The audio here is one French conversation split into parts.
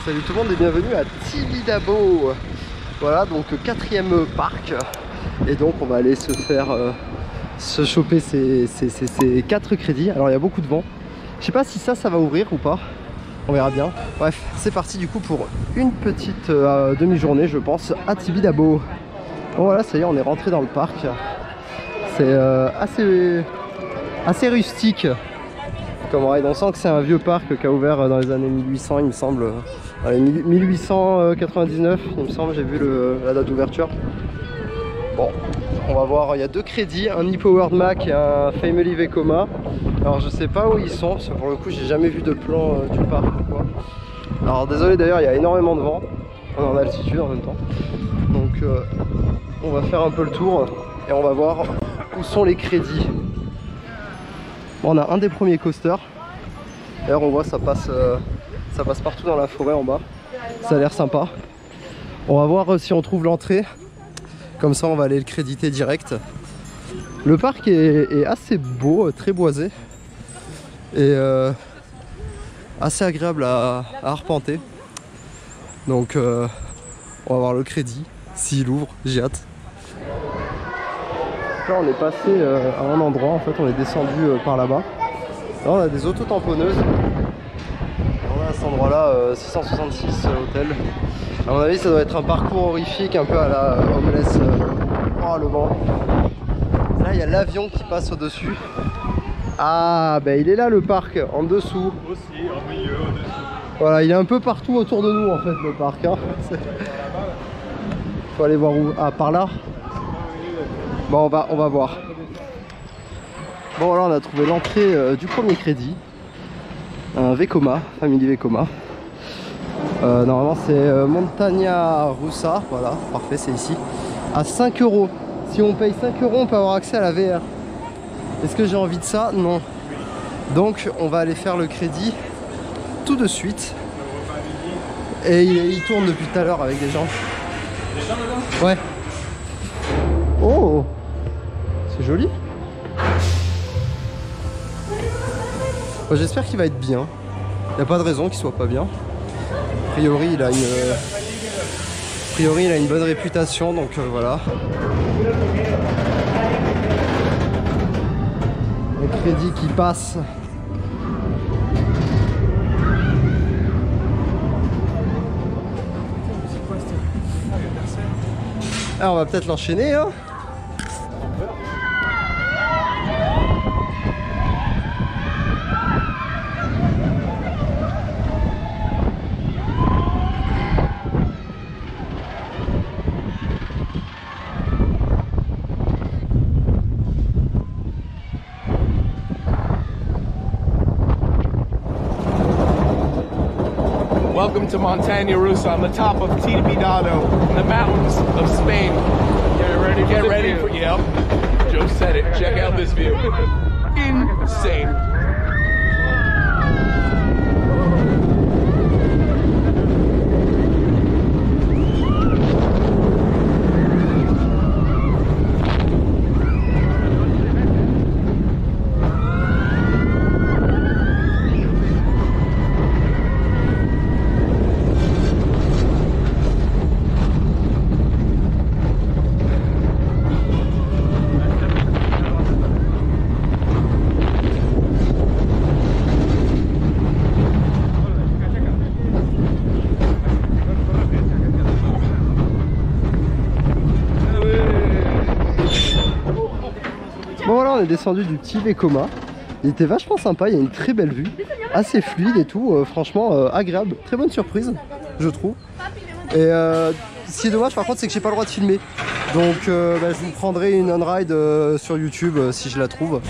Salut tout le monde et bienvenue à Tibidabo. Voilà, donc 4e parc. Et donc on va aller se faire se choper ces 4 crédits. Alors il y a beaucoup de vent. Je sais pas si ça va ouvrir ou pas. On verra bien. Bref, c'est parti du coup pour une petite demi-journée je pense à Tibidabo. Bon voilà, ça y est, on est rentré dans le parc. C'est assez rustique. Comme ride, on sent que c'est un vieux parc qui a ouvert dans les années 1800 il me semble. 1899 il me semble, j'ai vu la date d'ouverture. Bon, on va voir, il y a 2 crédits, un e-powered Mac et un Family Vekoma. Alors je sais pas où ils sont, parce que pour le coup j'ai jamais vu de plan du parc ou quoi. Alors désolé d'ailleurs, il y a énormément de vent, on est en altitude en même temps. Donc on va faire un peu le tour et on va voir où sont les crédits. Bon, on a un des premiers coasters. D'ailleurs on voit ça passe partout dans la forêt en bas. Ça a l'air sympa. On va voir si on trouve l'entrée. Comme ça on va aller le créditer direct. Le parc est assez beau, très boisé. Et assez agréable à arpenter. Donc on va voir le crédit. S'il ouvre, j'ai hâte. Là on est passé à un endroit, en fait on est descendu par là-bas. Là on a des autotamponneuses. On a à cet endroit là 666 hôtel. À mon avis ça doit être un parcours horrifique un peu à la homeless. Oh le vent. Là il y a l'avion qui passe au dessus. Ah ben il est là le parc en dessous. Aussi en milieu au dessus. Voilà, il est un peu partout autour de nous en fait le parc hein. Faut aller voir où. Ah par là. Bon on va voir. Bon là on a trouvé l'entrée du premier crédit. Un Vekoma, Family Vekoma. Normalement c'est Montagna Russa, voilà, parfait, c'est ici. À 5 €. Si on paye 5 €, on peut avoir accès à la VR. Est-ce que j'ai envie de ça? Non. Donc on va aller faire le crédit tout de suite. Et il tourne depuis tout à l'heure avec des gens. Des gens dedans? Ouais. Oh, c'est joli. Bon, j'espère qu'il va être bien. Il n'y a pas de raison qu'il soit pas bien. A priori il a une bonne réputation, donc voilà. Le crédit qui passe. Alors on va peut-être l'enchaîner hein. Welcome to Montaña Russa on the top of Tibidabo in the mountains of Spain. Get ready for yep. Joe said it. Check out this view. Insane. Bon voilà, on est descendu du petit Vekoma. Il était vachement sympa, il y a une très belle vue, assez fluide et tout, franchement agréable, très bonne surprise je trouve. Et ce qui est dommage par contre c'est que j'ai pas le droit de filmer. Donc je vous prendrai une on-ride sur YouTube si je la trouve.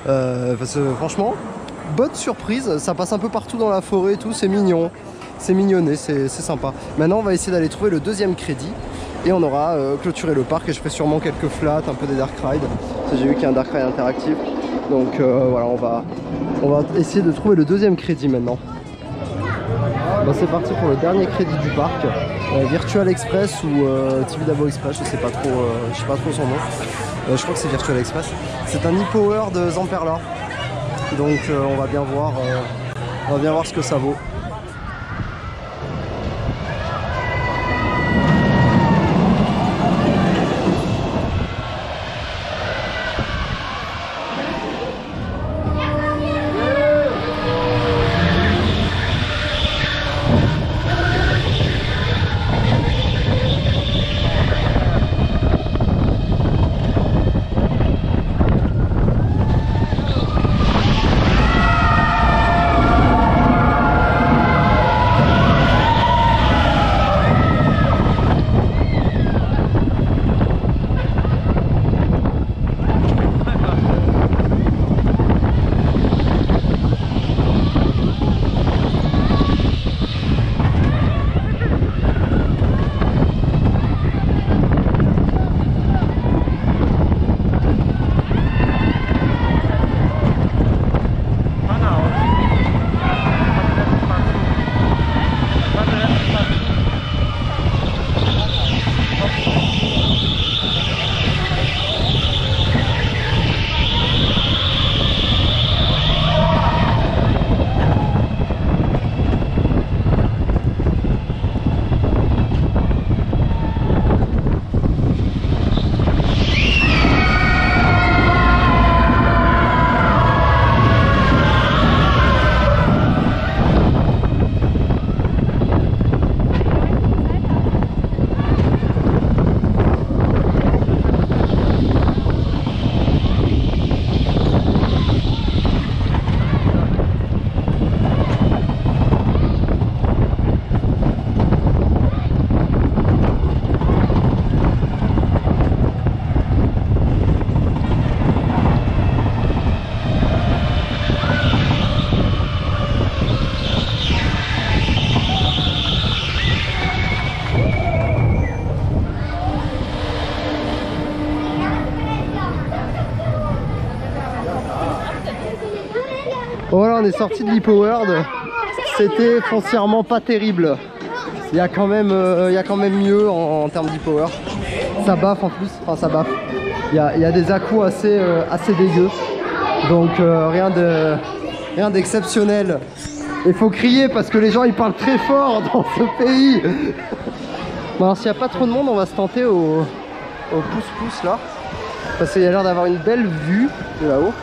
Parce que franchement, bonne surprise, ça passe un peu partout dans la forêt et tout, c'est mignon. C'est mignonné, c'est sympa. Maintenant on va essayer d'aller trouver le 2e crédit. Et on aura clôturé le parc et je ferai sûrement quelques flats, un peu des dark rides. J'ai vu qu'il y a un dark ride interactif. Donc voilà, on va essayer de trouver le 2e crédit maintenant. Bon, c'est parti pour le dernier crédit du parc. Virtual Express ou Tibidabo Express, je sais pas trop son nom. Je crois que c'est Virtual Express. C'est un e-power de Zamperla. Donc on va bien voir ce que ça vaut. on est sorti de l'e-powered. C'était foncièrement pas terrible. Il y a quand même mieux en termes d'e-power. Ça baffe en plus, enfin ça baffe. Il y a des à-coups assez dégueux. Donc rien d'exceptionnel. Il faut crier parce que les gens ils parlent très fort dans ce pays. Bon, alors s'il n'y a pas trop de monde, on va se tenter au pouce-pouce là. Parce qu'il y a l'air d'avoir une belle vue de là-haut.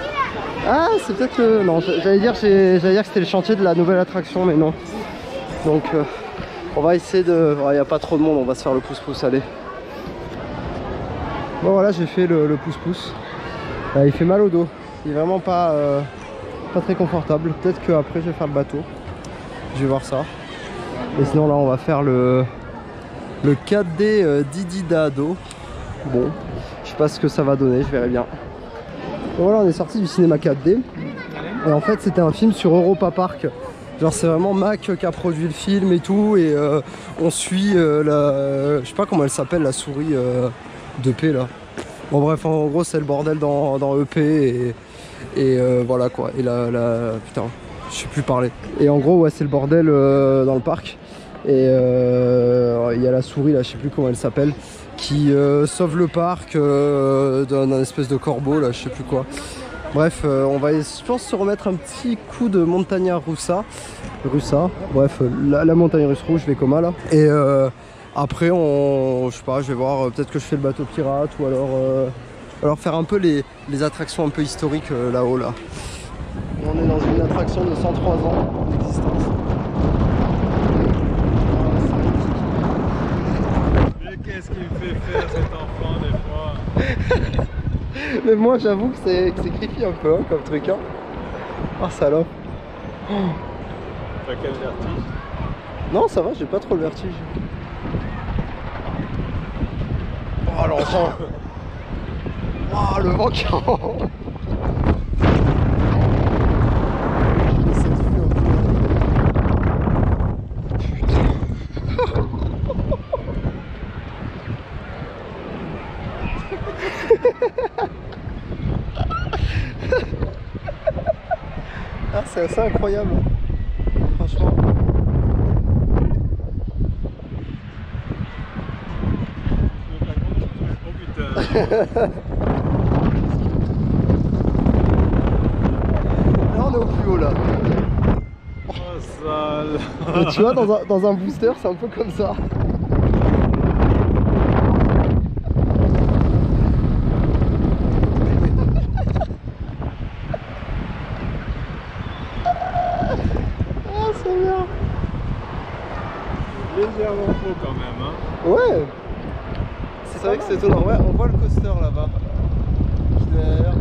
Ah, c'est peut-être le... Non, j'allais dire que c'était le chantier de la nouvelle attraction, mais non. Donc on va essayer de... Il n'y a pas trop de monde, on va se faire le pouce-pouce, allez. Bon voilà, j'ai fait le pouce-pouce. Il fait mal au dos. Il est vraiment pas très confortable. Peut-être qu'après je vais faire le bateau. Je vais voir ça. Et sinon là on va faire le 4D Didi Dado. Bon, je sais pas ce que ça va donner, je verrai bien. Et voilà, on est sorti du cinéma 4D. Et en fait c'était un film sur Europa Park. Genre c'est vraiment Mac qui a produit le film et tout. Et on suit je sais pas comment elle s'appelle, la souris d'EP là. Bon bref, en gros c'est le bordel dans EP et voilà quoi. Et putain, je sais plus parler. Et en gros ouais, c'est le bordel dans le parc. Et il y a la souris là, je sais plus comment elle s'appelle, qui sauve le parc d'un espèce de corbeau là, je sais plus quoi. Bref, on va, je pense, se remettre un petit coup de Montaña Russa. Bref, la montagne russe rouge, Vekoma là. Et après, je sais pas, je vais voir, peut-être que je fais le bateau pirate ou alors faire un peu les attractions un peu historiques là-haut là. Et on est dans une attraction de 103 ans d'existence. Mais qu'est-ce qu'il me fait faire cet enfant des fois? Mais moi j'avoue que c'est creepy un peu hein, comme truc hein. Ah salope. T'as quel vertige? Non ça va, j'ai pas trop le vertige. Oh l'enfant. Oh le vent qui rentre. Ah c'est assez incroyable franchement. Oh putain. Là on est au plus haut là. Oh sale. Et tu vois dans un booster c'est un peu comme ça. Légèrement faux quand même hein. Ouais. C'est vrai que c'est étonnant. Ouais, on voit le coaster là-bas. Derrière.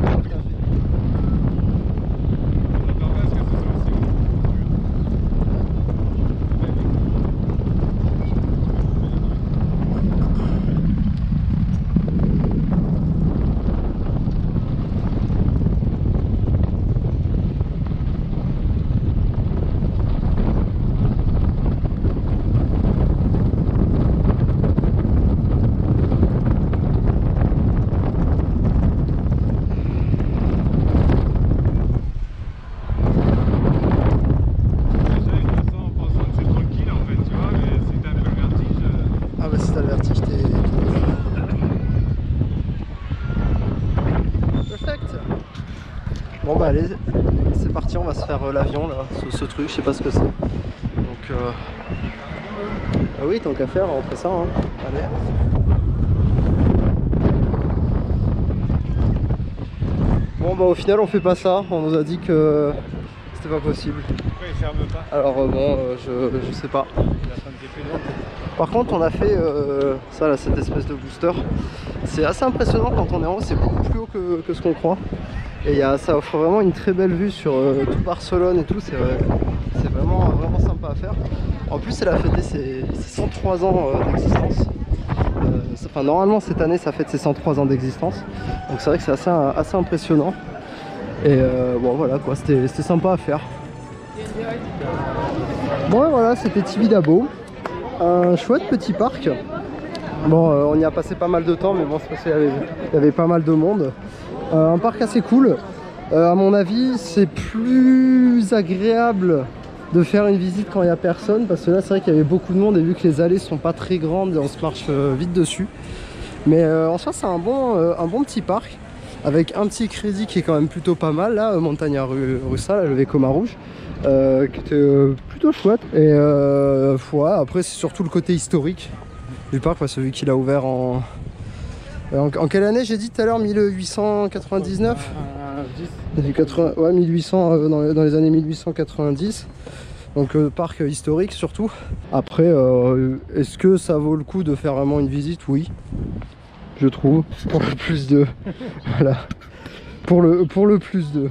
Bon bah allez, c'est parti, on va se faire l'avion là, ce truc, je sais pas ce que c'est. Donc ah oui, tant qu'à faire, on fait ça hein. Allez. Bon bah au final on fait pas ça, on nous a dit que c'était pas possible. Pourquoi il ferme pas? Alors bon, je sais pas. Par contre on a fait ça là, cette espèce de booster. C'est assez impressionnant quand on est en haut, c'est beaucoup plus haut que ce qu'on croit. Et ça offre vraiment une très belle vue sur tout Barcelone et tout, c'est vraiment sympa à faire. En plus elle a fêté ses 103 ans d'existence. Enfin normalement cette année ça fête ses 103 ans d'existence. Donc c'est vrai que c'est assez impressionnant. Et bon voilà quoi, c'était sympa à faire. Bon et voilà, c'était Tibidabo. Un chouette petit parc. Bon on y a passé pas mal de temps mais bon c'est parce qu'il y avait pas mal de monde. Un parc assez cool. À mon avis, c'est plus agréable de faire une visite quand il n'y a personne, parce que là c'est vrai qu'il y avait beaucoup de monde et vu que les allées sont pas très grandes, on se marche vite dessus. Mais en soi c'est un bon petit parc avec un petit crédit qui est quand même plutôt pas mal là, Montagne Russa, le Vekoma rouge, qui était plutôt chouette. Et ouais, après c'est surtout le côté historique du parc, celui qu'il a ouvert en quelle année j'ai dit tout à l'heure? 1899 ouais, 1800, dans les années 1890. Donc parc historique surtout. Après, est-ce que ça vaut le coup de faire vraiment une visite? Oui, je trouve, pour le plus de... voilà, pour le plus de...